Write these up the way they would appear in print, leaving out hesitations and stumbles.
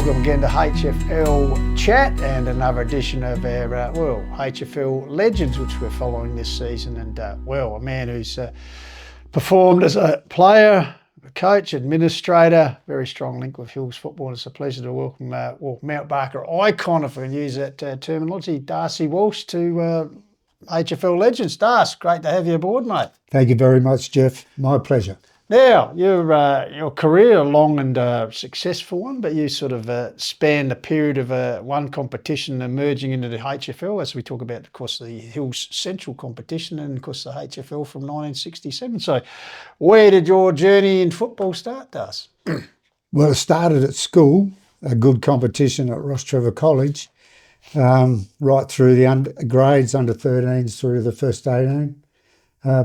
Welcome again to HFL Chat and another edition of our, HFL Legends, which we're following this season. And, a man who's performed as a player, a coach, administrator, very strong link with Hills football. It's a pleasure to welcome Mount Barker icon, if we can use that terminology, Darcy Walsh, to HFL Legends. Darcy, great to have you aboard, mate. Thank you very much, Jeff. My pleasure. Now, your career, a long and successful one, but you sort of spanned a period of one competition emerging into the HFL, as we talk about, of course, the Hills Central competition and, of course, the HFL from 1967. So where did your journey in football start, Das? Well, it started at school, a good competition at Ross Trevor College, right through the grades, under 13s through the first 18.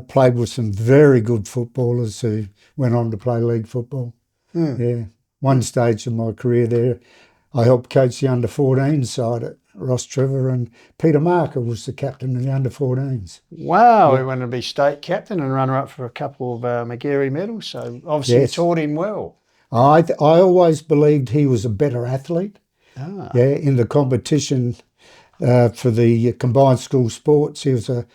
Played with some very good footballers who went on to play league football. Yeah, one stage of my career there, I helped coach the under-14 side at Ross Trevor, and Peter Marker was the captain of the under-14s. Wow, he wanted to be state captain and runner-up for a couple of McGarry medals, so obviously yes. You taught him well. I always believed he was a better athlete. Yeah, in the competition for the combined school sports, he was a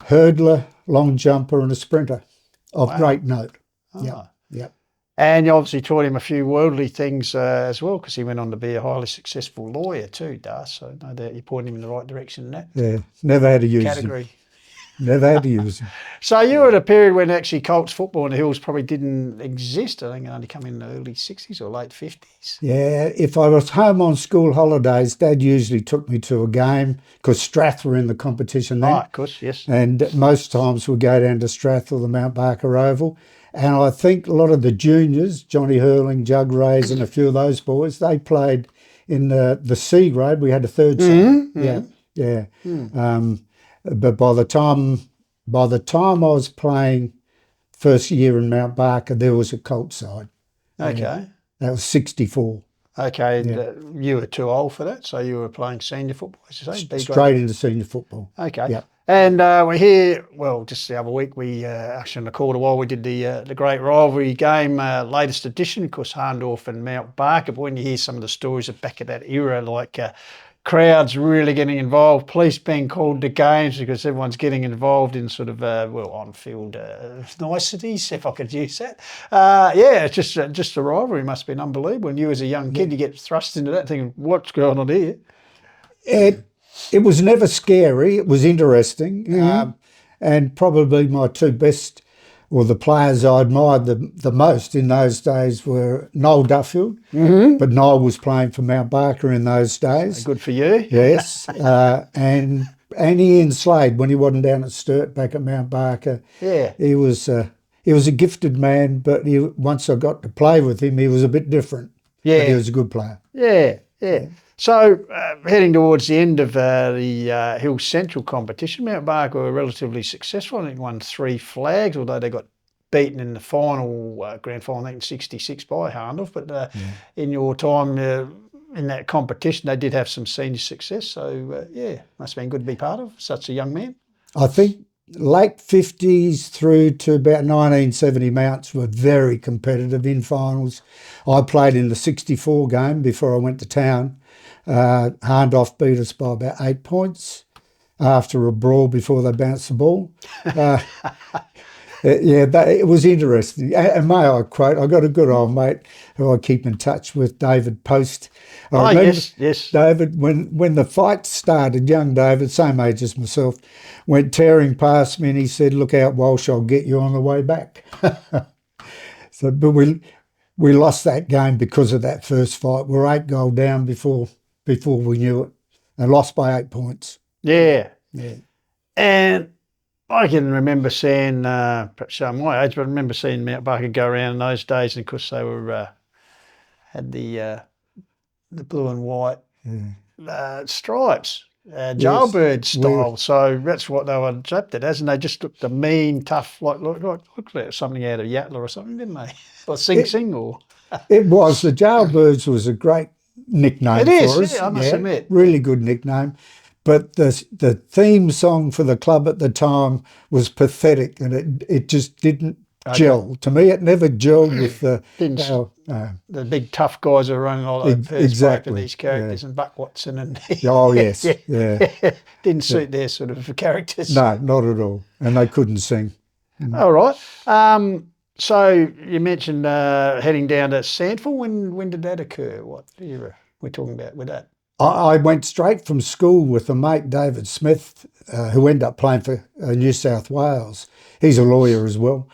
hurdler, long jumper and a sprinter of great note. Yeah. And you obviously taught him a few worldly things as well, because he went on to be a highly successful lawyer too, Das. So no doubt you pointed him in the right direction in that never had to use category. Him. Never had to use him. So you were at a period when actually Colts football in the Hills probably didn't exist. I think it only come in the early 60s or late 50s. Yeah, if I was home on school holidays, Dad usually took me to a game, because Strath were in the competition then. Right, of course, yes. And most times we'd go down to Strath or the Mount Barker Oval. And I think a lot of the juniors, Johnny Hurling, Jug Rays and a few of those boys, they played in the C grade. We had a third side. Yeah. But by the time I was playing first year in Mount Barker, there was a Colt side. Okay. That was 64. Okay, and you were too old for that, so you were playing senior football, as you say? Straight into senior football. Okay. Yep. And we're here, just the other week, we actually in the quarter while we did the great rivalry game, latest edition, of course, Harndorf and Mount Barker. But when you hear some of the stories of back at that era, like crowds really getting involved, police being called to games because everyone's getting involved in sort of, on-field niceties, if I could use that. It's just the rivalry must have been unbelievable. And you as a young kid, you get thrust into that thinking, what's going on here? It was never scary. It was interesting. And probably my two best, or the players I admired the most in those days were Noel Duffield. But Noel was playing for Mount Barker in those days. So good for you. Yes. And Ian Slade, when he wasn't down at Sturt back at Mount Barker. Yeah. He was a gifted man, but once I got to play with him, he was a bit different. Yeah. But he was a good player. Yeah. So, heading towards the end of the Hills Central competition, Mount Barker were relatively successful. I think won 3 flags, although they got beaten in the final, grand final, I think, in 66 by Harndorf. But in your time in that competition, they did have some senior success. So, must have been good to be part of such a young man. I think late 50s through to about 1970, Mounts were very competitive in finals. I played in the 64 game before I went to town. Harndorf beat us by about 8 points after a brawl before they bounced the ball. It was interesting. And may I quote, I got a good old mate who I keep in touch with, David Post. I remember yes. David, when the fight started, young David, same age as myself, went tearing past me and he said, "Look out, Walsh, I'll get you on the way back." But we lost that game because of that first fight. We were 8-goal down before we knew it, and lost by 8 points. Yeah. And I can remember seeing, perhaps showing my age, but I remember seeing Mount Barker go around in those days, and of course they were had the blue and white stripes, jailbird style. So that's what they were adapted as, and they just looked the mean, tough, like something out of Yatla or something, didn't they? Or Sing Sing or. It was. The Jailbirds was a great nickname for us. I must admit. Really good nickname. But the theme song for the club at the time was pathetic, and it just didn't gel. To me, it never gelled with the... Didn't how- the big tough guys are running all like first exactly, for these characters and Buck Watson and oh, yes, yeah. didn't suit their sort of characters. No, not at all. And they couldn't sing. All right. So you mentioned heading down to Sandford. When did that occur? What era we're talking about with that? I went straight from school with a mate, David Smith, who ended up playing for New South Wales. He's a lawyer as well.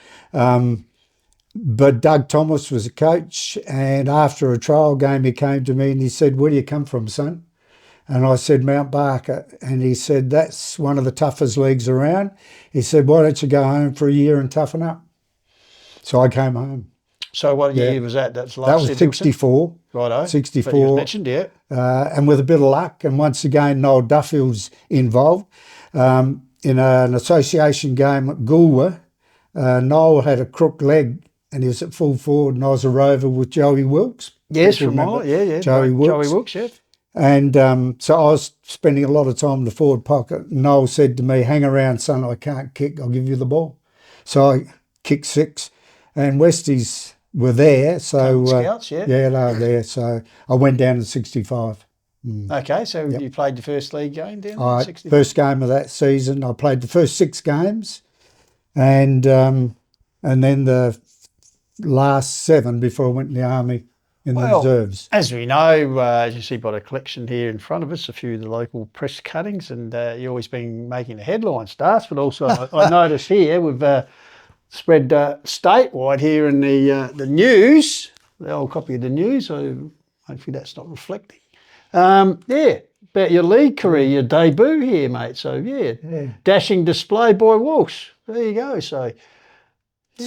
But Doug Thomas was a coach, and after a trial game, he came to me and he said, "Where do you come from, son?" And I said, "Mount Barker." And he said, "That's one of the toughest leagues around." He said, "Why don't you go home for a year and toughen up?" So I came home. So what year was that? That's last That was year, 64. Righto. 64. But you mentioned, yeah. And with a bit of luck, and once again, Noel Duffield's involved. In an association game at Goolwa, Noel had a crook leg and he was at full forward, and I was a rover with Joey Wilkes. Yes, from Ireland, yeah. Joey Wilkes. Joey Wilkes, yeah. And so I was spending a lot of time in the forward pocket. Noel said to me, "Hang around, son, I can't kick, I'll give you the ball." So I kicked 6, and Westies were there. So Scouts, yeah. Yeah, they were there. So I went down to 65. Okay, so you played the first league game down in 65? First game of that season, I played the first 6 games, and then the last 7 before I went in the army in the reserves. As we know, as you see by the collection here in front of us, a few of the local press cuttings, and you've always been making the headlines, Darcy, but also I notice here we've spread statewide here in the news, the old copy of the news, so hopefully that's not reflecting. About your league career, your debut here, mate. So, dashing display by Walsh. There you go. So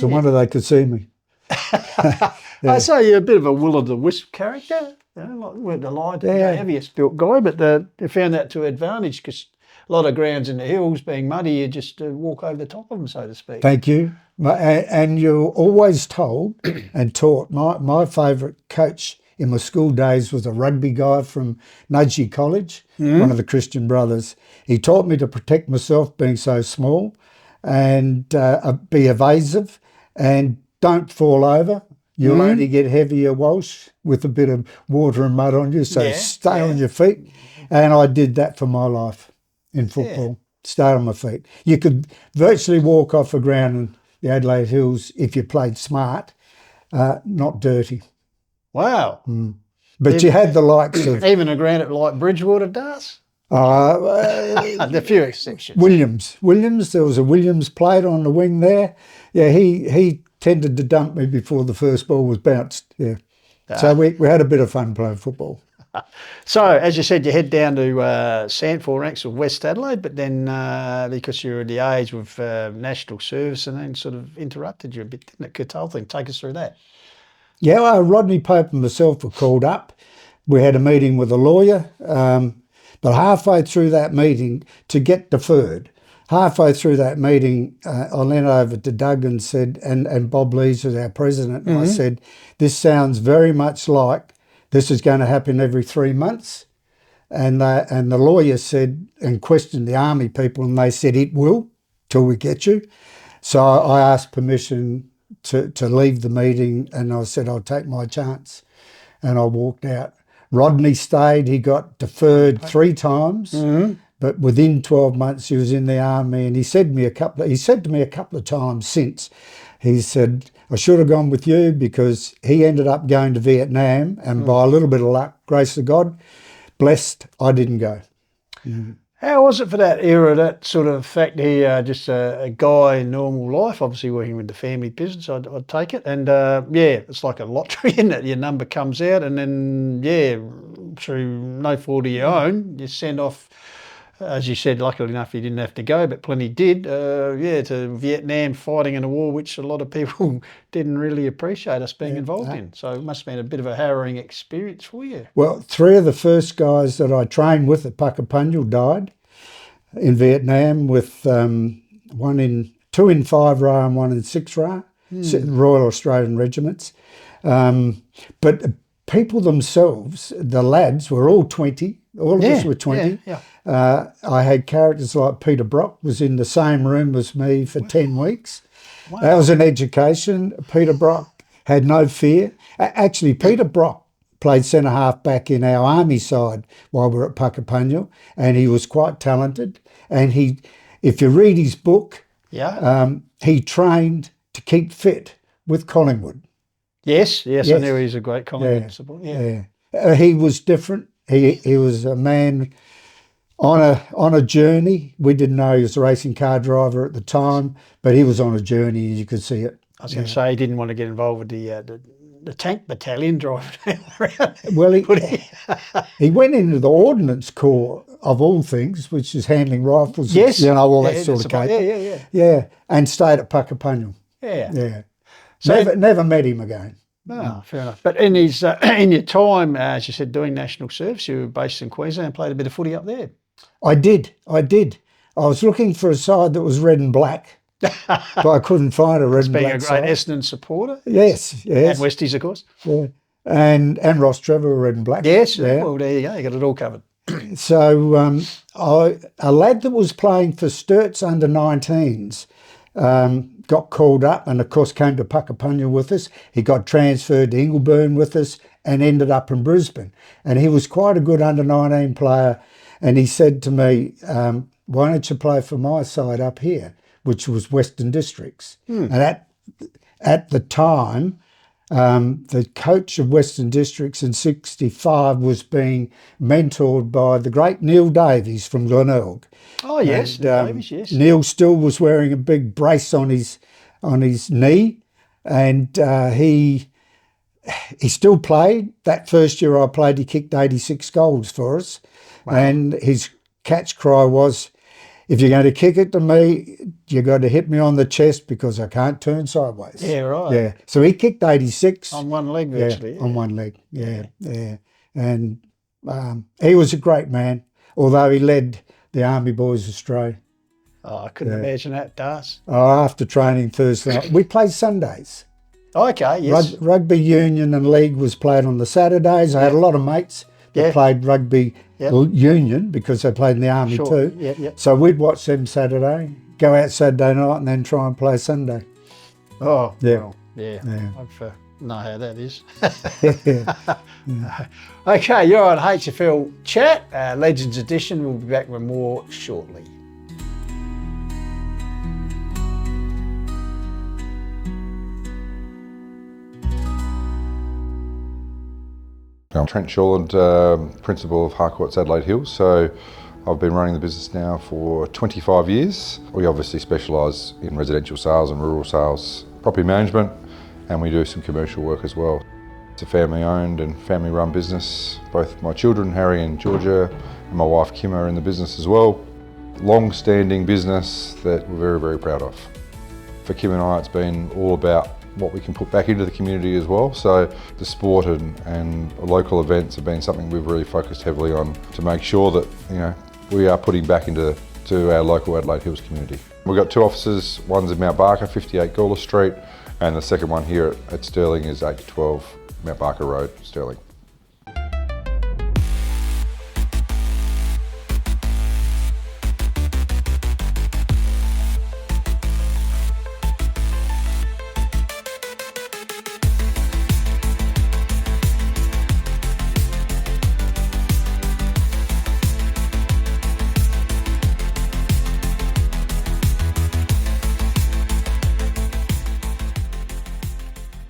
wonder they could see me. I say you're a bit of a will-o'-the-wisp character. You know, like weren't the line to be the heaviest built guy, but they found that to advantage because a lot of grounds in the hills being muddy, you just walk over the top of them, so to speak. Thank you. And you're always told and taught. My favourite coach in my school days was a rugby guy from Nudgee College, one of the Christian brothers. He taught me to protect myself being so small and be evasive and don't fall over. You'll only get heavier, Walsh, with a bit of water and mud on you, so stay on your feet. And I did that for my life in football, stay on my feet. You could virtually walk off a ground in the Adelaide Hills if you played smart, not dirty. Wow. But you had the likes of... Even a ground like Bridgewater does? A few exceptions. Williams, there was a Williams plate on the wing there. Yeah, he tended to dump me before the first ball was bounced. Yeah. So we had a bit of fun playing football. So, as you said, you head down to Sandford ranks of West Adelaide, but then because you're at the age with national service and then sort of interrupted you a bit, didn't it? Curtail thing. Take us through that. Yeah, well, Rodney Pope and myself were called up. We had a meeting with a lawyer, but halfway through that meeting, to get deferred, halfway through that meeting, I leaned over to Doug and said, and Bob Lees was our president, and I said, "This sounds very much like this is going to happen every 3 months." And the lawyer said, and questioned the army people, and they said, "It will, till we get you." So I asked permission to leave the meeting, and I said, "I'll take my chance." And I walked out. Rodney stayed. He got deferred 3 times, but within 12 months he was in the army. And he said to me a couple of times since, he said, "I should have gone with you," because he ended up going to Vietnam, and by a little bit of luck, grace of God, blessed, I didn't go. How was it for that era, that sort of fact here, just a guy in normal life, obviously working with the family business, I'd take it. And it's like a lottery, isn't it? Your number comes out and then, through no fault of your own, you send off, as you said, luckily enough you didn't have to go, but plenty did, to Vietnam, fighting in a war which a lot of people didn't really appreciate us being involved in. So it must have been a bit of a harrowing experience for you. Well, 3 of the first guys that I trained with at Puckapunjal died in Vietnam, with 2 in 5 Ra and 1 in 6 Ra, Royal Australian Regiments. But people themselves, the lads, were all 20. All of us were 20. I had characters like Peter Brock was in the same room as me for 10 weeks. Wow. That was an education. Peter Brock had no fear. Actually, Peter Brock played centre half back in our army side while we were at Puckapunyal, and he was quite talented. And if you read his book, he trained to keep fit with Collingwood. Yes, I knew he was a great Collingwood supporter. Yeah. He was different. He was a man on a journey. We didn't know he was a racing car driver at the time, but he was on a journey, and you could see it. I was going to say he didn't want to get involved with the tank battalion driving around. Well, he went into the Ordnance Corps, of all things, which is handling rifles, all that sort of case. Yeah, and stayed at Puckapunyal. Yeah. So never met him again. Oh, fair enough. But in his in your time, as you said, doing national service, you were based in Queensland and played a bit of footy up there. I did. I was looking for a side that was red and black, but I couldn't find a red and black Being a side. great Essendon supporter. Yes. And Westies, of course. Yeah. And Ross Trevor were red and black. Yes. Yeah. Well, there you go. You got it all covered. So a lad that was playing for Sturt's under 19s got called up and, of course, came to Puckapunyal with us. He got transferred to Ingleburn with us and ended up in Brisbane. And he was quite a good under 19 player. And he said to me, why don't you play for my side up here, which was Western Districts. And at the time, the coach of Western Districts in 65 was being mentored by the great Neil Davies from Glenelg. Oh, yes, Davies, yes. Neil still was wearing a big brace on his knee, and he still played. That first year I played, he kicked 86 goals for us. Wow. And his catch cry was, if you're going to kick it to me, you got to hit me on the chest because I can't turn sideways. Yeah, right. Yeah. So he kicked 86. On one leg, virtually. On one leg, yeah. And he was a great man, although he led the Army boys astray. Oh, I couldn't imagine that, Darcy. After training Thursday night. We played Sundays. Okay, yes. Rugby union and league was played on the Saturdays. I had a lot of mates that played rugby union because they played in the army too. Yep. So we'd watch them Saturday, go out Saturday night and then try and play Sunday. Oh, yeah. Well, yeah. I know how that is. Okay, you're on HFL Chat, Legends Edition. We'll be back with more shortly. I'm Trent Shawland, principal of Harcourt's Adelaide Hills. So I've been running the business now for 25 years. We obviously specialise in residential sales and rural sales, property management, and we do some commercial work as well. It's a family owned and family run business. Both my children, Harry and Georgia, and my wife Kim are in the business as well. Long-standing business that we're very, very proud of. For Kim and I, it's been all about what we can put back into the community as well. So the sport and local events have been something we've really focused heavily on to make sure that we are putting back into our local Adelaide Hills community. We've got two offices, one's in Mount Barker, 58 Gawler Street, and the second one here at Stirling is 8 to 12 Mount Barker Road, Stirling.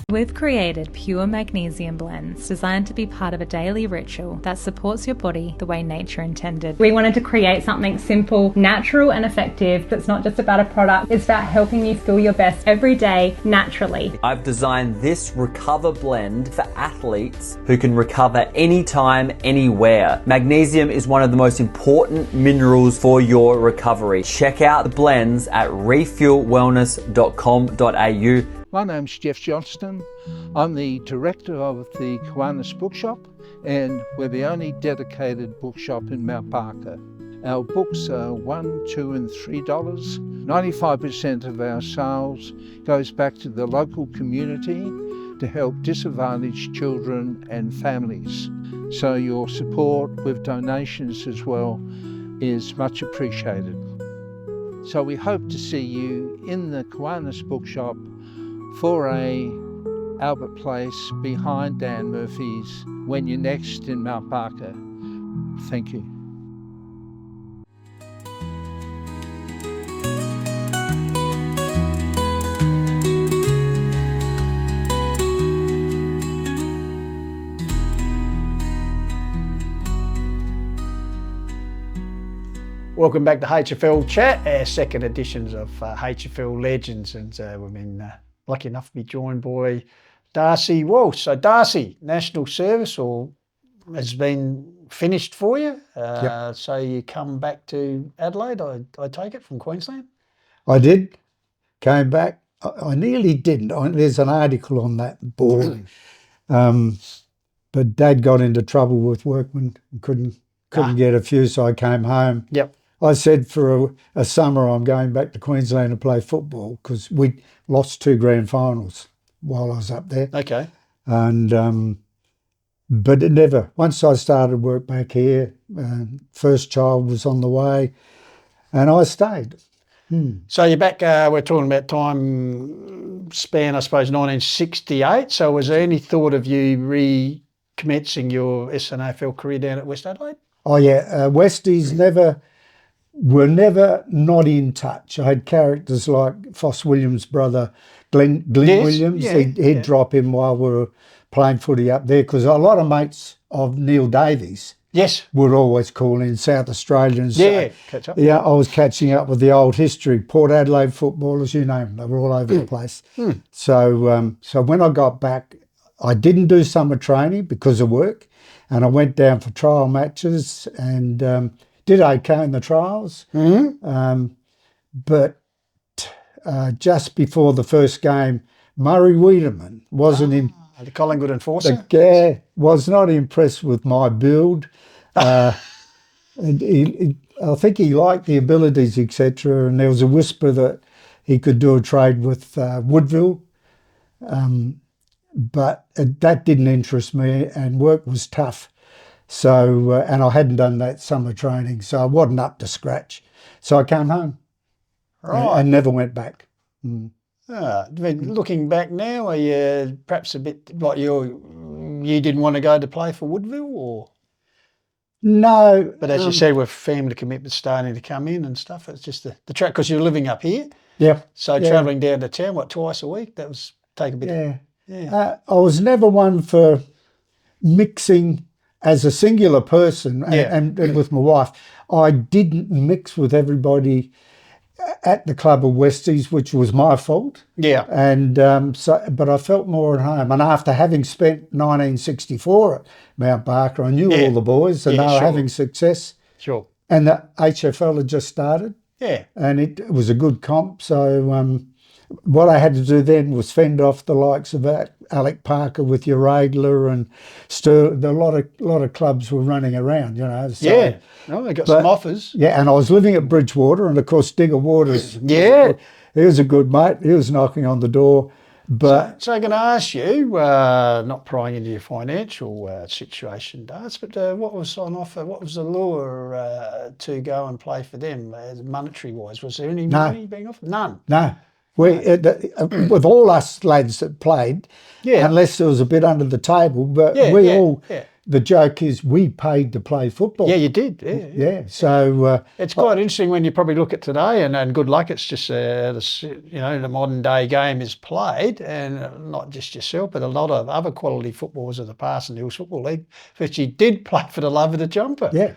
We've created pure magnesium blends designed to be part of a daily ritual that supports your body the way nature intended. We wanted to create something simple, natural and effective that's not just about a product, it's about helping you feel your best every day naturally. I've designed this Recover blend for athletes who can recover anytime, anywhere. Magnesium is one of the most important minerals for your recovery. Check out the blends at refuelwellness.com.au. My name's Jeff Johnston. I'm the director of the Kiwanis Bookshop, and we're the only dedicated bookshop in Mount Barker. Our books are $1, $2 and $3. 95% of our sales goes back to the local community to help disadvantaged children and families. So your support with donations as well is much appreciated. So we hope to see you in the Kiwanis Bookshop for a Albert Place behind Dan Murphy's when you're next in Mount Barker. Thank you. Welcome back to HFL Chat, our second editions of HFL Legends, and we've been lucky enough to be joined by Darcy Walsh. So Darcy, national service has been finished for you. Yep. So you come back to Adelaide, I take it, from Queensland? I did. Came back. I nearly didn't. There's an article on that board. But Dad got into trouble with workmen and couldn't get a few, so I came home. Yep. I said for a summer I'm going back to Queensland to play football because we lost 2 grand finals while I was up there. Okay. And but it never. Once I started work back here, first child was on the way, and I stayed. So you're back. We're talking about time span, I suppose, 1968. So was there any thought of you recommencing your SNAFL career down at West Adelaide? Oh yeah, Westies were never not in touch. I had characters like Foss Williams' brother, Glenn Yes, Williams. yeah, He'd drop in while we were playing footy up there because a lot of mates of Neil Davies Yes. would always call in, South Australians. Yeah, catch up. Yeah, I was catching up with the old history, Port Adelaide footballers, you name them. They were all over the place. So when I got back, I didn't do summer training because of work, and I went down for trial matches and did okay in the trials. But just before the first game, Murray Wiedemann wasn't in. The Collingwood enforcer? The guy was not impressed with my build. And I think he liked the abilities, etc. And there was a whisper that he could do a trade with Woodville. But that didn't interest me, and work was tough. So, and I hadn't done that summer training, so I wasn't up to scratch. So I came home. Right. And never went back. I mean, looking back now, are you perhaps a bit like you didn't want to go to play for Woodville, or? No. But as you said, with family commitments starting to come in and stuff, it's just the track, because you're living up here. Yeah. So travelling down to town, twice a week, that was take a bit. Yeah. I was never one for mixing as a singular person and with my wife. I didn't mix with everybody at the club of Westies, which was my fault. Yeah. And but I felt more at home. And after having spent 1964 at Mount Barker, I knew all the boys and they were having success. Sure. And the HFL had just started. Yeah. And it was a good comp. So what I had to do then was fend off the likes of Alec Parker with your Radler and Sterling. A lot of clubs were running around, you know. So, they got some offers. Yeah, and I was living at Bridgewater, and of course Digger Waters. Yeah. He was a good mate. He was knocking on the door. But so I'm going to ask you, not prying into your financial situation, Darts, but what was on offer? What was the lure to go and play for them, monetary wise? Was there any money being offered? None. No. With all us lads that played, unless there was a bit under the table, but the joke is we paid to play football. Yeah, you did. Yeah. So it's quite interesting when you probably look at today, and good luck. It's just the modern day game is played, and not just yourself, but a lot of other quality footballers of the past in the Hills Football League actually did play for the love of the jumper. Yeah.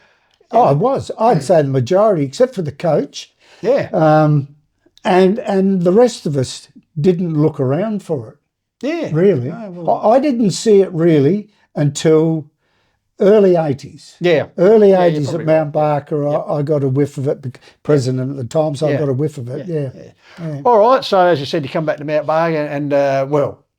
Oh, it was. I'd say the majority, except for the coach. Yeah. And the rest of us didn't look around for it. Yeah. Really. No, well, I didn't see it really until early 80s. Yeah. Early 80s at Mount Barker, I got a whiff of it, president at the time, so I got a whiff of it, yeah. All right, so as you said, you come back to Mount Barker and,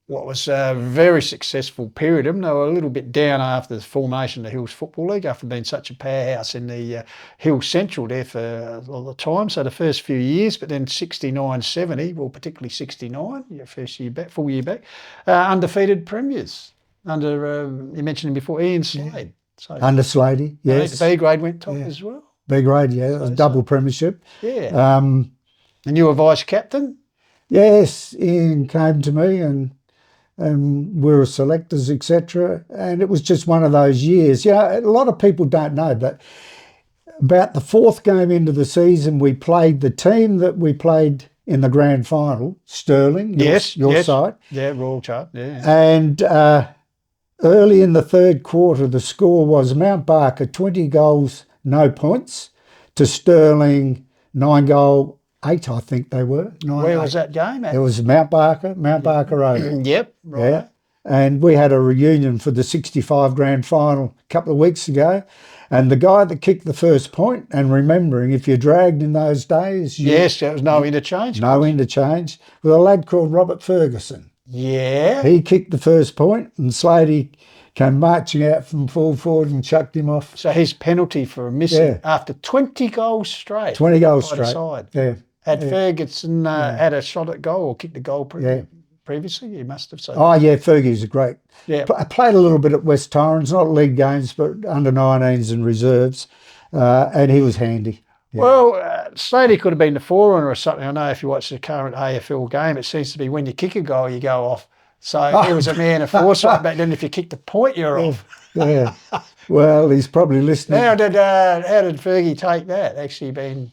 what was a very successful period of them. They were a little bit down after the formation of the Hills Football League, after being such a powerhouse in the Hills Central there for a lot of time. So the first few years, but then 69, 70, well, particularly 69, your first year back, full year back, undefeated premiers under, you mentioned him before, Ian Slade. So, Under Slady, yes. B grade went top as well. B grade, yeah. It was a double premiership. Yeah. And you were vice captain? Yes, Ian came to me and we were selectors, etc. And it was just one of those years. Yeah, a lot of people don't know, but about the fourth game into the season, we played the team that we played in the grand final, Stirling, your side. Yeah, Royal Chart, yeah. And early in the third quarter, the score was Mount Barker 20 goals, no points, to Stirling 9-goal, 8, I think they were. Where was that game at? It was Mount Barker Oval. Yep, right. Yeah. And we had a reunion for the 65 grand final a couple of weeks ago. And the guy that kicked the first point, and remembering if you dragged in those days... Yes, there was no interchange. No interchange. With a lad called Robert Ferguson. Yeah. He kicked the first point and Slady came marching out from full forward and chucked him off. So his penalty for missing after 20 goals straight. 20 goals straight. Side. Yeah. Had Ferguson had a shot at goal or kicked a goal previously? He must have. So. Oh, yeah, Fergie's a great. Yeah. I played a little bit at West Torrens, not league games, but under 19s and reserves, and he was handy. Yeah. Well, Slady could have been the forerunner or something. I know if you watch the current AFL game, it seems to be when you kick a goal, you go off. So he was a man of foresight back then. If you kicked the point, you're off. Yeah. Well, he's probably listening. How did Fergie take that? Actually,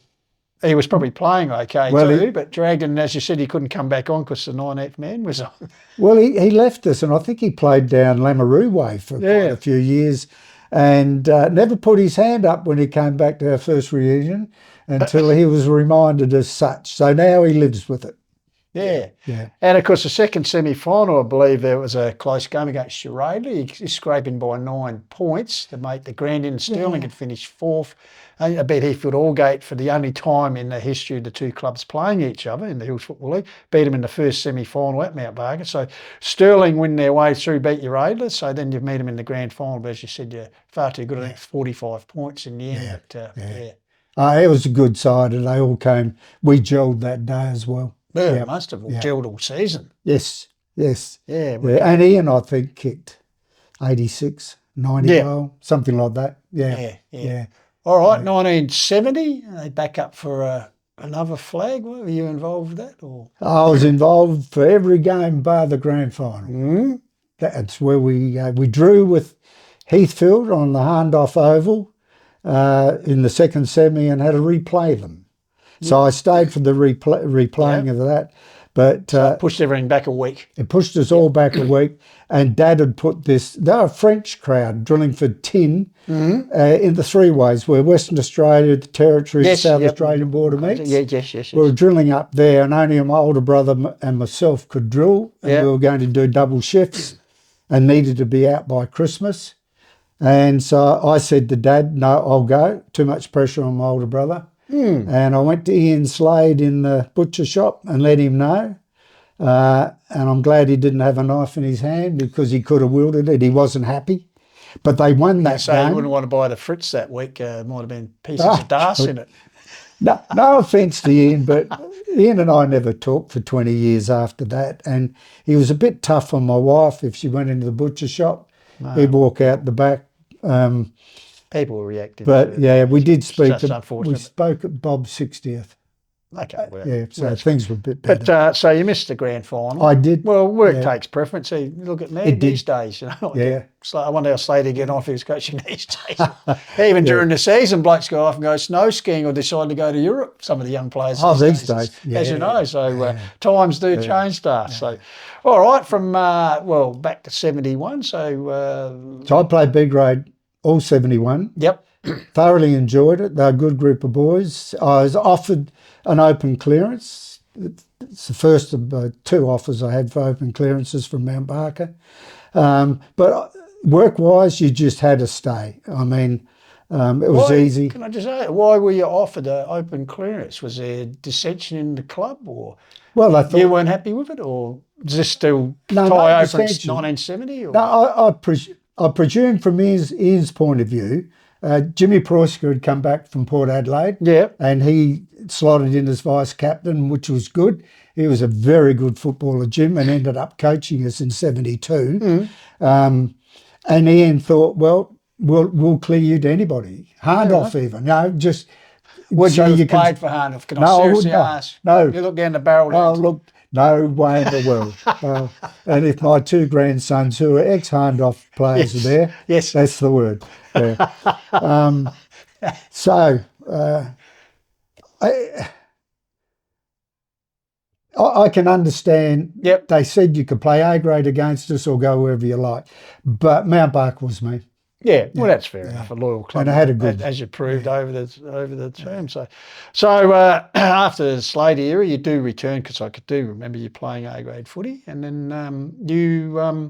he was probably playing okay too, but dragged in. As you said, he couldn't come back on because the 19th man was on. Well, he left us, and I think he played down Lamoureux way for quite a few years, and never put his hand up when he came back to our first reunion until he was reminded as such. So now he lives with it. Yeah. And of course, the second semi-final, I believe there was a close game against Shirley. He's scraping by 9 points to make the grand in. Stirling had finished fourth. I bet he filled Aldgate for the only time in the history of the two clubs playing each other in the Hills Football League. Beat them in the first semi-final at Mount Barker. So Stirling win their way through, beat your Adler. So then you meet them in the grand final. But as you said, you're far too good. I think 45 points in the end. It was a good side, and they all came. We gelled that day as well. Yeah, most of all gelled all season. Yes. Yeah. And Ian, I think, kicked 86, 90 goal, something like that. Yeah. All right, 1970, they back up for another flag. Were you involved with that? Or I was involved for every game bar the grand final. Mm-hmm. That's where we drew with Heathfield on the Harndorf Oval in the second semi and had to replay them. So I stayed for the replaying of that. But so it pushed everything back a week. It pushed us all back a week. And Dad had put this, they're a French crowd drilling for tin in the three ways where Western Australia, the Territory, South Australian border meets. Yes. We were drilling up there, and only my older brother and myself could drill. And we were going to do double shifts and needed to be out by Christmas. And so I said to Dad, no, I'll go. Too much pressure on my older brother. And I went to Ian Slade in the butcher shop and let him know. And I'm glad he didn't have a knife in his hand because he could have wielded it. He wasn't happy. But they won that game. You wouldn't want to buy the Fritz that week. Might have been pieces of Darcy in it. No offence to Ian, but Ian and I never talked for 20 years after that. And he was a bit tough on my wife. If she went into the butcher shop, he'd walk out the back. People were reacting. But we did speak. We spoke at Bob's 60th. Okay. Well, so things were a bit better. But so you missed the grand final. I did. Well, work takes preference. See, look at me these days. You know. I wonder how Slater get off his coaching these days. Even during the season, blokes go off and go snow skiing or decide to go to Europe. Some of the young players. These days. As you know, so times do change, Dar. So, all right, from back to 71. So I played B grade all 71. Yep. Thoroughly enjoyed it. They're a good group of boys. I was offered an open clearance. It's the first of two offers I had for open clearances from Mount Barker. But work-wise, you just had to stay. I mean, it was easy. Can I just say, why were you offered an open clearance? Was there dissension in the club, or I thought you weren't happy with it, or Does this still No, tie not over since essential. 1970? Or? No, I presume from Ian's point of view, Jimmy Preusker had come back from Port Adelaide. Yeah. And he slotted in as vice captain, which was good. He was a very good footballer, Jim, and ended up coaching us in 72. And Ian thought, well, we'll clear you to anybody. Handoff even. No, just... Would so you have can- played for Handoff? Can No, I I seriously would not. ask? No. You look down the barrel. Oh, look, no way in the world. And if my two grandsons, who are ex-Handoff players, are there, Yes. that's the word. Yeah. I can understand. Yep. They said you could play A grade against us or go wherever you like, but Mount Barker was me. Yeah, well, that's fair enough. A loyal club, And I had a good- as you proved over the term. So after the Slade era, you do return, because I do remember you playing A grade footy, and then you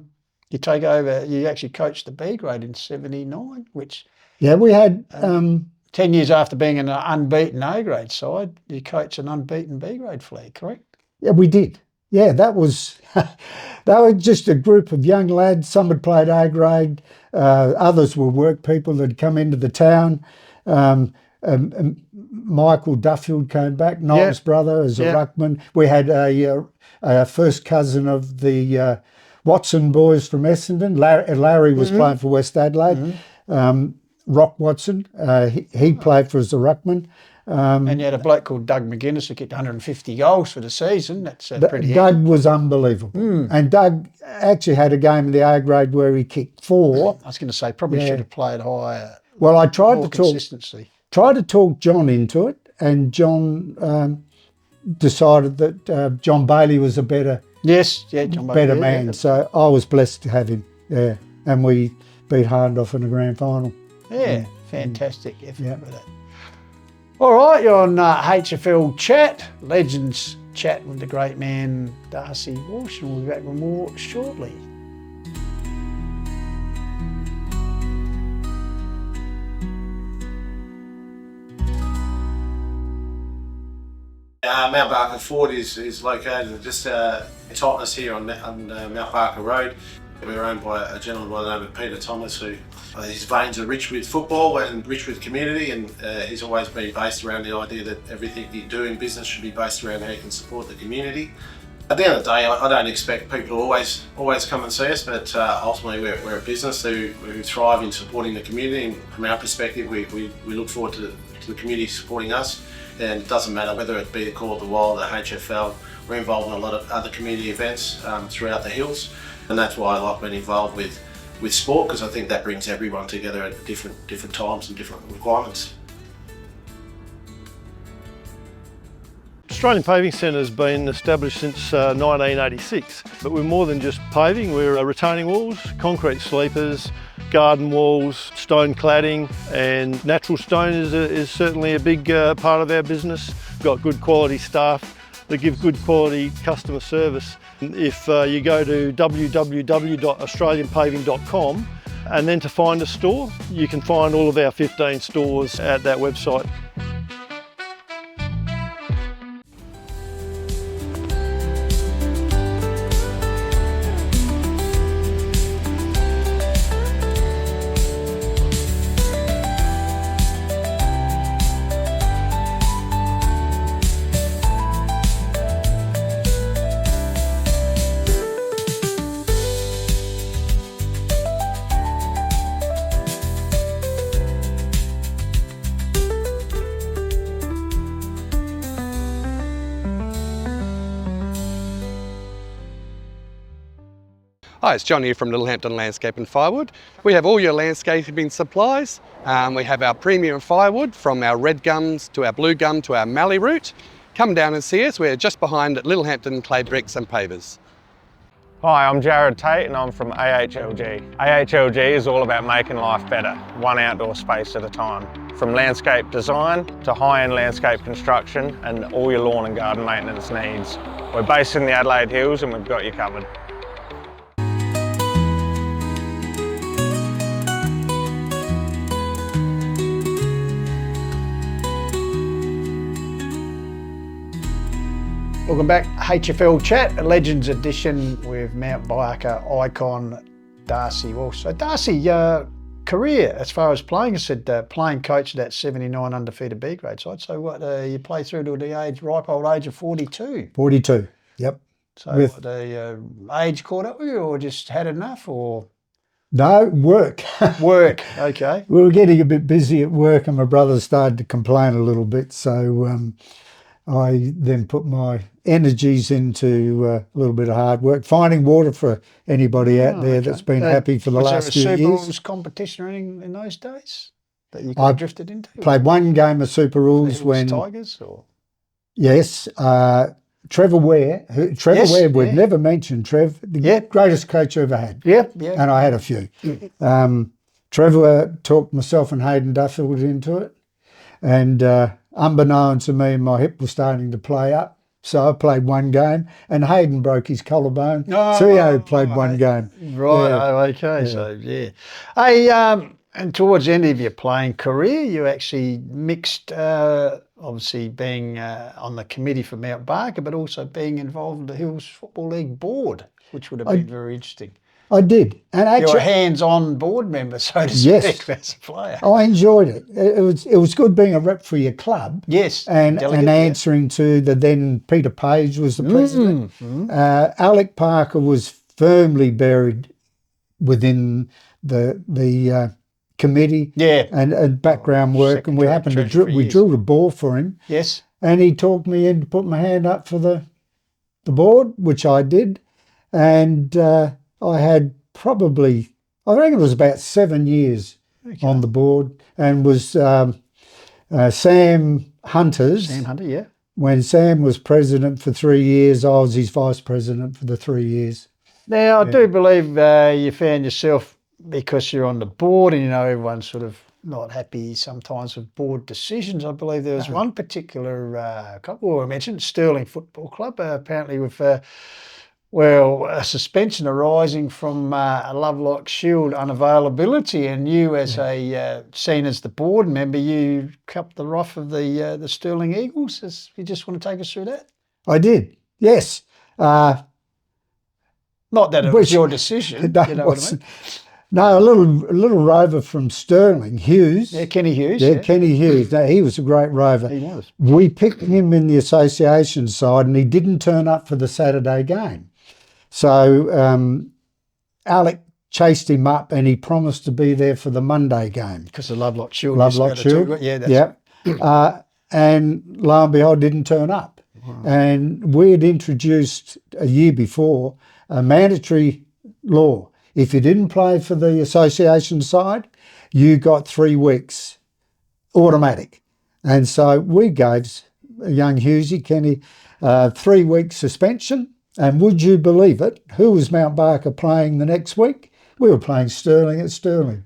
take over. You actually coached the B grade in '79, which We had 10 years after being an unbeaten A grade side, you coached an unbeaten B grade flag, correct? Yeah, we did. Yeah, that was they were just a group of young lads. Some had played A grade, others were work people that had come into the town. Michael Duffield came back, Noel's brother, as a ruckman. We had a first cousin of the Watson boys from Essendon. Larry was playing for West Adelaide. Rock Watson, he played for us as a ruckman. And you had a bloke called Doug McGuinness who kicked 150 goals for the season. That's pretty Doug was unbelievable. And Doug actually had a game in the A grade where he kicked 4. I was going to say, probably should have played higher. Well, I tried to consistency. Tried to talk John into it, and John decided that John Bailey was a better John Bailey, man. So I was blessed to have him. Yeah, and we beat Handoff in the grand final. Yeah, fantastic effort for that. All right, you're on HFL Chat, Legends Chat with the great man Darcy Walsh, and we'll be back with more shortly. Mount Barker Fort is located just Totnes here on Mount Barker Road. We're owned by a gentleman by the name of Peter Thomas, who his veins are rich with football and rich with community, and he's always been based around the idea that everything you do in business should be based around how you can support the community. At the end of the day, I don't expect people to always come and see us, but ultimately we're a business who thrive in supporting the community, and from our perspective we look forward to the community supporting us, and it doesn't matter whether it be the Call of the Wild, the HFL. We're involved in a lot of other community events throughout the hills, and that's why I like being involved with sport, because I think that brings everyone together at different times and different requirements. Australian Paving Centre has been established since 1986, but we're more than just paving. We're retaining walls, concrete sleepers, garden walls, stone cladding, and natural stone is certainly a big part of our business. We've got good quality staff that give good quality customer service. If you go to www.australianpaving.com and then to find a store, you can find all of our 15 stores at that website. Hi, it's John here from Littlehampton Landscape and Firewood. We have all your landscaping supplies. We have our premium firewood, from our red gums to our blue gum to our mallee root. Come down and see us. We're just behind Littlehampton Clay Bricks and Pavers. Hi, I'm Jared Tate and I'm from AHLG. AHLG is all about making life better, one outdoor space at a time. From landscape design to high-end landscape construction and all your lawn and garden maintenance needs. We're based in the Adelaide Hills and we've got you covered. Welcome back, HFL Chat, a Legends edition with Mount Barker icon Darcy Walsh. So Darcy, career as far as playing, I said playing coach of that 79 undefeated B grade side. So what, you play through to the ripe old age of 42? 42, yep. So what, the age caught up with you or just had enough or? No, work. Work, okay. We were getting a bit busy at work and my brother started to complain a little bit. So I then put my energies into a little bit of hard work, finding water for anybody out there that's been happy for the last few years. Was there a Super Rules competition or anything in those days that you got drifted into? Played one game of Super Rules when... Tigers or? Yes. Trevor Ware, we've never mentioned Trev, the greatest coach I ever had. Yeah. And I had a few. Trevor talked myself and Hayden Duffield into it. And unbeknown to me, my hip was starting to play up. So I played one game and Hayden broke his collarbone. So he only played one game. Right, okay. Yeah. So, yeah. Hey, and towards the end of your playing career, you actually mixed, obviously being on the committee for Mount Barker, but also being involved in the Hills Football League board, which would have been very interesting. I did. And actually, you're a hands-on board member, so to speak, as a player. I enjoyed it. It was good being a rep for your club. Yes. And answering to the then Peter Page was the president. Alec Parker was firmly buried within the committee and background work, and we happened to drilled a ball for him. Yes. And he talked me in to put my hand up for the board, which I did. And I had probably, I reckon it was about 7 years on the board, and was Sam Hunter's. Sam Hunter, yeah. When Sam was president for 3 years, I was his vice president for the 3 years. Now, I do believe you found yourself, because you're on the board and, you know, everyone's sort of not happy sometimes with board decisions. I believe there was one particular club, I mentioned Stirling Football Club, apparently with... a suspension arising from a Lovelock Shield unavailability, and you, as seen as the board member, you cupped the ruff of the Stirling Eagles. You just want to take us through that? I did, yes. Not that it was your decision. No, you know what I mean? No, a little rover from Stirling, Hughes. Yeah, Kenny Hughes. Yeah, Kenny Hughes. No, he was a great rover. He was. We picked him in the association side, and he didn't turn up for the Saturday game. So Alec chased him up and he promised to be there for the Monday game. Because of Lovelock Shield. Lovelock Shield. Yeah, that's and lo and behold, didn't turn up. Wow. And we had introduced a year before a mandatory law. If you didn't play for the association side, you got 3 weeks automatic. And so we gave young Hughesy, Kenny, 3 weeks suspension. And would you believe it? Who was Mount Barker playing the next week? We were playing Stirling at Stirling.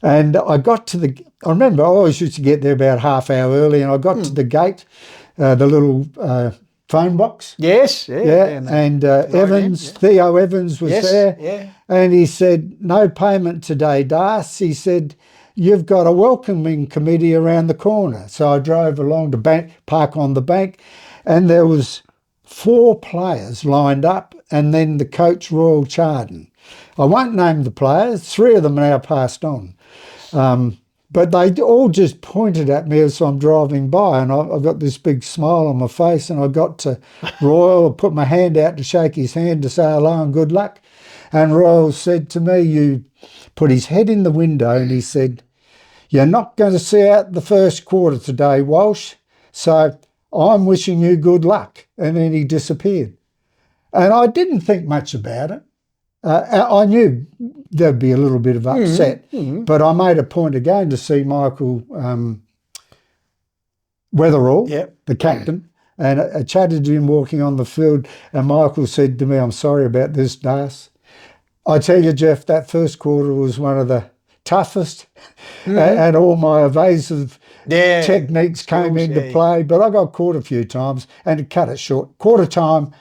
And I got to I remember I always used to get there about half hour early, and I got to the gate, the little phone box. Yes, and Evans, Theo Evans was there. Yeah. And he said, no payment today, Darcy. He said, you've got a welcoming committee around the corner. So I drove along the park on the bank, and there was 4 players lined up, and then the coach, Royal Chardon. I won't name the players. 3 of them are now passed on. But they all just pointed at me as I'm driving by, and I've got this big smile on my face, and I got to Royal, put my hand out to shake his hand to say hello and good luck. And Royal said to me, you put his head in the window, and he said, you're not going to see out the first quarter today, Walsh. So I'm wishing you good luck. And then he disappeared. And I didn't think much about it. I knew there'd be a little bit of upset, but I made a point of going to see Michael Weatherall, the captain, and I chatted to him walking on the field, and Michael said to me, I'm sorry about this, Darcy. I tell you, Jeff, that first quarter was one of the toughest, and all my evasive techniques came into play, but I got caught a few times, and to cut it short, quarter time,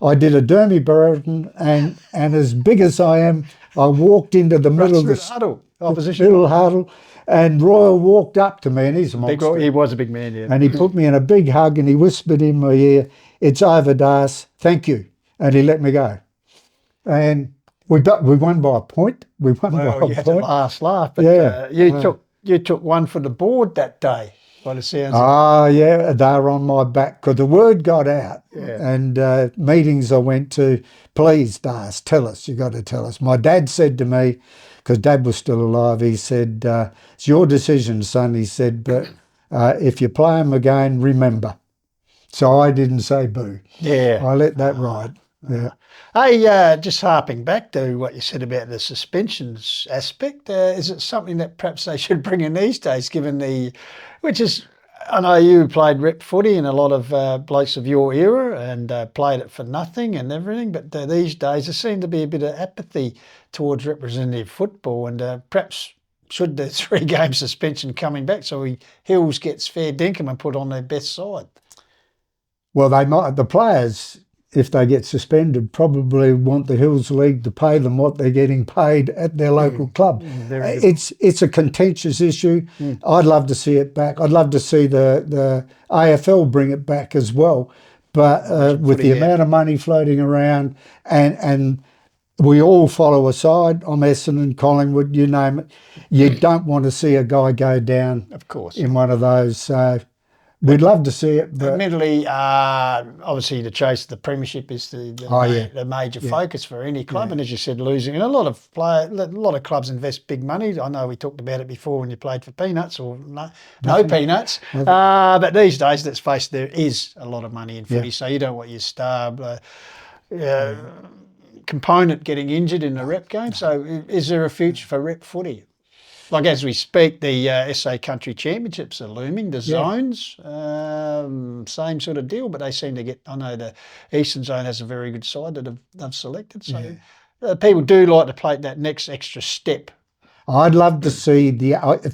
I did a Dermy Burton, and as big as I am, I walked into the middle of the huddle. opposition. Little huddle. And Royal walked up to me, and he's a monster. He was a big man, yeah. And he put me in a big hug, and he whispered in my ear, "It's over, Darce. Thank you." And he let me go. And we won by a point. We won by a You had point. the last laugh, but you took one for the board that day, by the sounds of it. Oh, yeah, they were on my back because the word got out. Yeah. And meetings I went to, "Please, Darce, tell us, you got to tell us." My dad said to me, because Dad was still alive, he said, "It's your decision, son." He said, "But if you play him again, remember." So I didn't say boo. Yeah. I let that ride. Yeah. Hey, just harping back to what you said about the suspensions aspect, is it something that perhaps they should bring in these days, I know you played rep footy and a lot of blokes of your era and played it for nothing and everything, but these days there seemed to be a bit of apathy towards representative football, and perhaps should the 3-game suspension coming back so Hills gets fair dinkum and put on their best side? Well, the players, if they get suspended, probably want the Hills League to pay them what they're getting paid at their local club. It's a contentious issue. I'd love to see it back. I'd love to see the AFL bring it back as well. But with the amount of money floating around and we all follow a side, I'm Essendon, Collingwood, you name it, you don't want to see a guy go down, of course, in one of those. We'd love to see it, but admittedly, obviously the chase of the premiership is the major focus for any club, and as you said, losing. And a lot of clubs invest big money. I know we talked about it before when you played for peanuts or no peanuts, but these days, let's face it, there is a lot of money in footy, so you don't want your star component getting injured in the rep game. So is there a future for rep footy? Like as we speak, the SA Country Championships are looming. The zones, same sort of deal, but they seem to get. I know the Eastern Zone has a very good side that they've selected. So people do like to play that next extra step. I'd love to see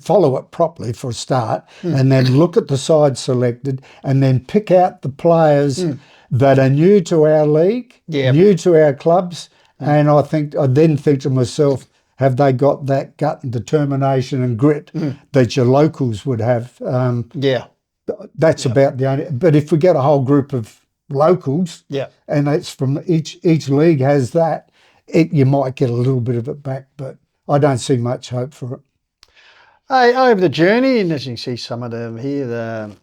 follow it properly for a start, and then look at the side selected, and then pick out the players that are new to our league, new to our clubs, and I then think to myself, have they got that gut and determination and grit that your locals would have? That's about the only. But if we get a whole group of locals, and it's from each league has that, you might get a little bit of it back. But I don't see much hope for it. Hey, over the journey, and as you can see some of them here,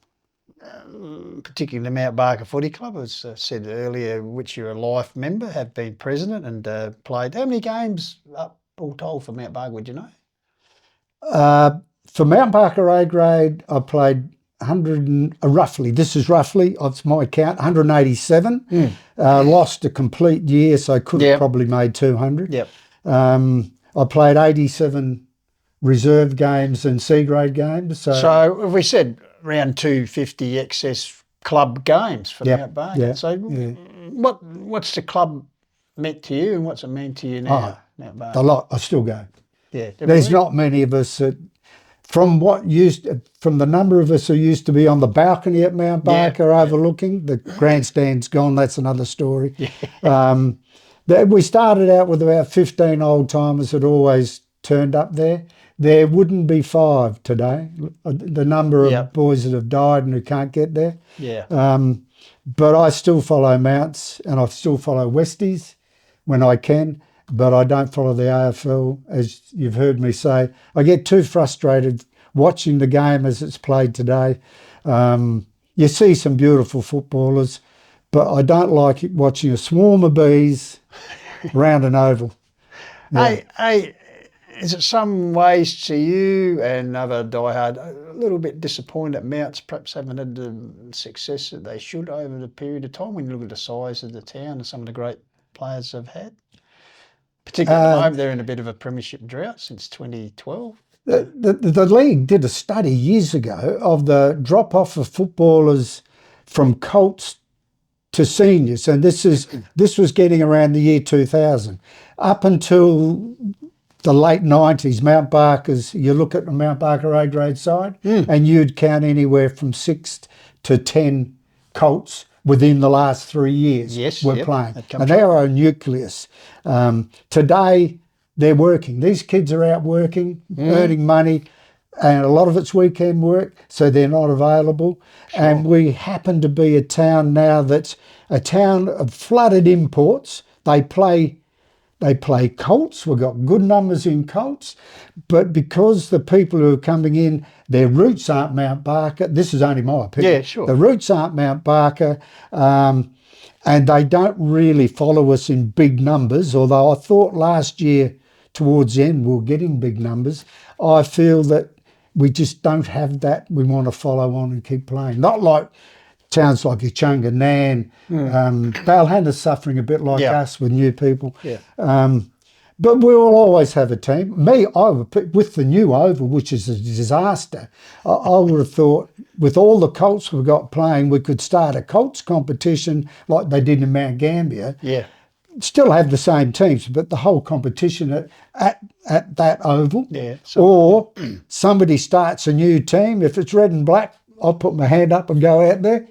particularly the Mount Barker Footy Club, as I said earlier, which you're a life member, have been president and played. How many games up all told for Mount Barker, would you know? For Mount Barker A grade, I played 100 roughly. This is roughly, it's my count, 187. Lost a complete year, so I could have probably made 200. I played 87 reserve games and C grade games. So if we said around 250 excess club games for Mount Barker. So what's the club meant to you and what's it meant to you now? A lot. I still go. Yeah, there's not many of us from the number of us who used to be on the balcony at Mount Barker overlooking. The grandstand's gone. That's another story. We started out with about 15 old timers that always turned up there. There wouldn't be 5 today. The number of boys that have died and who can't get there. But I still follow Mounts and I still follow Westies when I can. But I don't follow the AFL, as you've heard me say. I get too frustrated watching the game as it's played today. You see some beautiful footballers, but I don't like watching a swarm of bees round an oval. Hey, is it some ways to you and other diehard a little bit disappointed that Mounts perhaps haven't had the success that they should over the period of time when you look at the size of the town and some of the great players they've had? Particularly at the moment, they're in a bit of a premiership drought since 2012. The league did a study years ago of the drop-off of footballers from colts to seniors, and this was getting around the year 2000. Up until the late 90s, Mount Barker's, you look at the Mount Barker A grade side, and you'd count anywhere from 6 to 10 colts within the last 3 years we're playing. And they're our nucleus. Today, they're working. These kids are out working, earning money, and a lot of it's weekend work, so they're not available. Sure. And we happen to be a town now that's a town of flooded imports. They play Colts. We've got good numbers in Colts, but because the people who are coming in, their roots aren't Mount Barker. This is only my opinion. Yeah, sure. The roots aren't Mount Barker, and they don't really follow us in big numbers, although I thought last year towards the end we were getting big numbers. I feel that we just don't have that. We want to follow on and keep playing. Not like towns like Ichunga, Nan, Balhanna's suffering a bit like us with new people. Yeah. But we will always have a team. With the new oval, which is a disaster, I would have thought with all the Colts we've got playing, we could start a Colts competition like they did in Mount Gambier. Yeah. Still have the same teams, but the whole competition at that oval. Yeah. Or somebody starts a new team. If it's red and black, I'll put my hand up and go out there.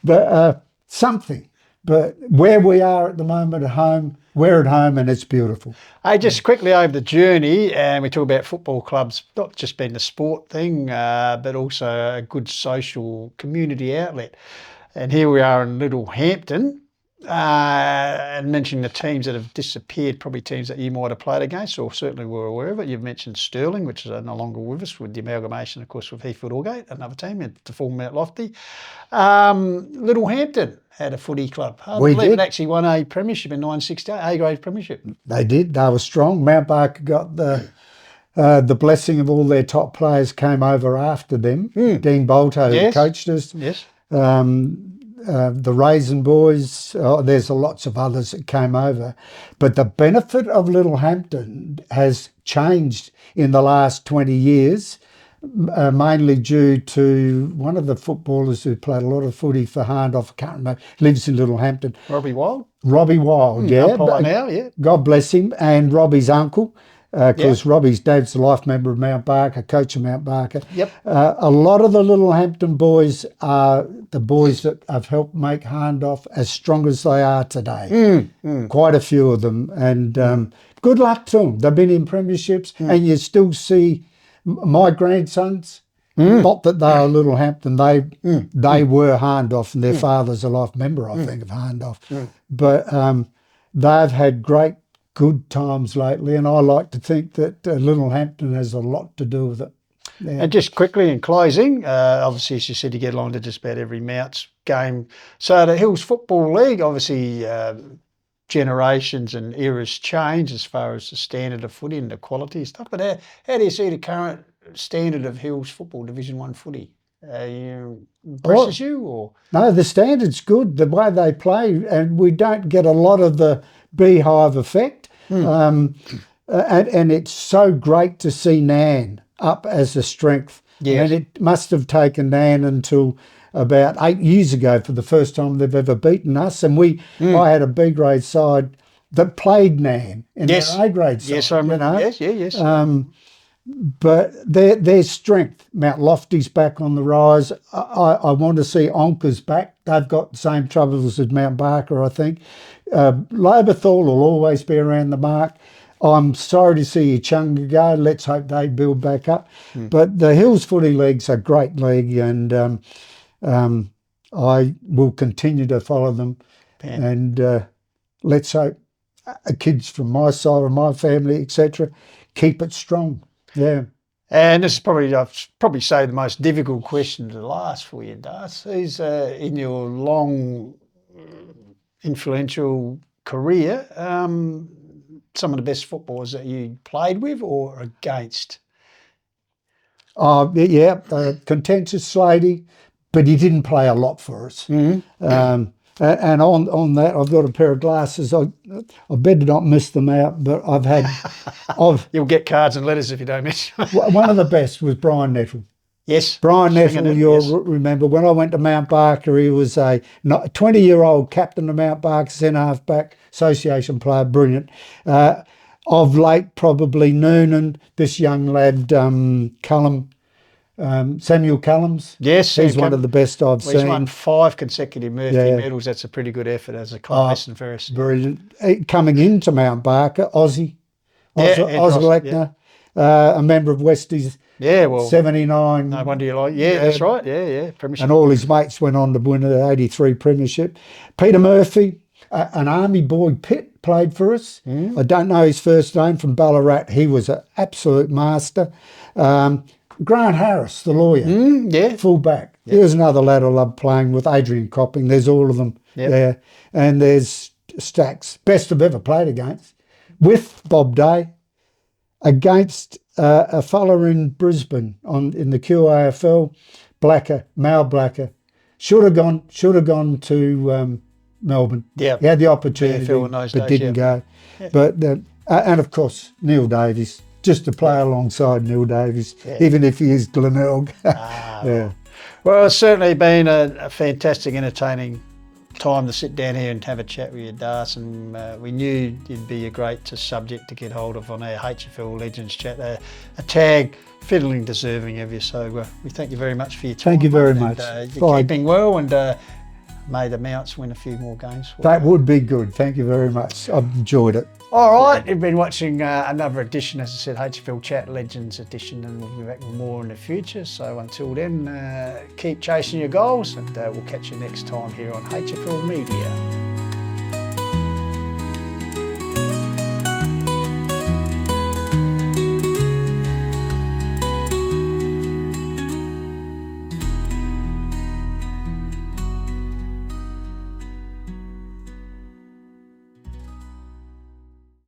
But something. But where we are at the moment at home, we're at home and it's beautiful. Hey, just quickly over the journey, and we talk about football clubs, not just being the sport thing, but also a good social community outlet. And here we are in Little Hampton. And mentioning the teams that have disappeared, probably teams that you might have played against, or certainly were aware of it. You've mentioned Stirling, which is no longer with us, with the amalgamation, of course, with Heathfield Aldgate, another team, and to form Mount Lofty. Little Hampton had a footy club. I believe it actually won a premiership in 1968, A-grade premiership. They did. They were strong. Mount Barker got the blessing of all their top players came over after them. Dean Bolto coached us. Yes. The Raisin Boys, there's lots of others that came over. But the benefit of Little Hampton has changed in the last 20 years, mainly due to one of the footballers who played a lot of footy for Hahndorf, I can't remember, lives in Little Hampton. Robbie Wild? Robbie Wild, yeah. Umpire now, yeah. God bless him. And Robbie's uncle. Because Robbie's dad's a life member of Mount Barker, coach of Mount Barker. Yep. A lot of the Little Hampton boys are the boys that have helped make Hahndorf as strong as they are today. Quite a few of them. And good luck to them. They've been in premierships and you still see my grandsons, not that they are Little Hampton, they were Hahndorf and their father's a life member, I think, of Hahndorf. But they've had good times lately, and I like to think that Little Hampton has a lot to do with it. Yeah. And just quickly in closing, obviously, as you said, you get along to just about every Mounts game. So the Hills Football League, obviously, generations and eras change as far as the standard of footy and the quality and stuff. But how do you see the current standard of Hills Football Division 1 footy? Impresses you, or? No, the standard's good, the way they play, and we don't get a lot of the beehive effect. And it's so great to see Nan up as a strength. Yes. And it must have taken Nan until about 8 years ago for the first time they've ever beaten us. And I had a B grade side that played Nan in their A grade side. Yes, I remember. Yes. But their strength, Mount Lofty's back on the rise. I want to see Onka's back. They've got the same troubles as Mount Barker, I think. Laberthal will always be around the mark. I'm sorry to see Ichunga go. Let's hope they build back up. But the Hills Footy League's a great league, and I will continue to follow them. And let's hope kids from my side of my family, etc., keep it strong. Yeah. And this is probably, I'd probably say, the most difficult question to ask for you, Darcy, is in your long, influential career, some of the best footballers that you played with or against? Contentious Slady, but he didn't play a lot for us. And on that, I've got a pair of glasses. I better not miss them out, but You'll get cards and letters if you don't miss. One of the best was Brian Nettle. Yes. Brian Nettle, you'll remember, when I went to Mount Barker, he was a 20-year-old captain of Mount Barker, centre half-back, association player, brilliant. Of late, probably Noonan, this young lad, Cullum, Samuel Cullums. Yes. He's one of the best I've seen. He's won 5 consecutive Murphy medals. That's a pretty good effort as a club, Western Ferris. Brilliant. Coming into Mount Barker, Aussie Osleckner, a member of Westies. Yeah, well, 79. No wonder you like. Yeah, that's right. Yeah. Premiership. And all his mates went on to win the 83 Premiership. Peter Murphy, an Army boy, Pitt, played for us. I don't know his first name, from Ballarat. He was an absolute master. Grant Harris, the lawyer, full back. He was another lad I loved playing with. Adrian Copping. There's all of them there. And there's stacks. Best I've ever played against. With Bob Day, against a fella in Brisbane in the QAFL, Mal Blacker. Should have gone to Melbourne. Yeah, he had the opportunity, but didn't go. Yeah. But and of course Neil Davies, just to play alongside Neil Davies, even if he is Glenelg. Well, it's certainly been a fantastic, entertaining time to sit down here and have a chat with you, Darcy. And we knew you'd be a great subject to get hold of on our HFL Legends chat. A tag fiddling deserving of you. So we thank you very much for your time. Thank you very much. You're keeping well, and may the Mounts win a few more games. That would be good. Thank you very much. I've enjoyed it. All right, you've been watching another edition, as I said, HFL Chat Legends edition, and we'll be back with more in the future. So until then, keep chasing your goals, and we'll catch you next time here on HFL Media.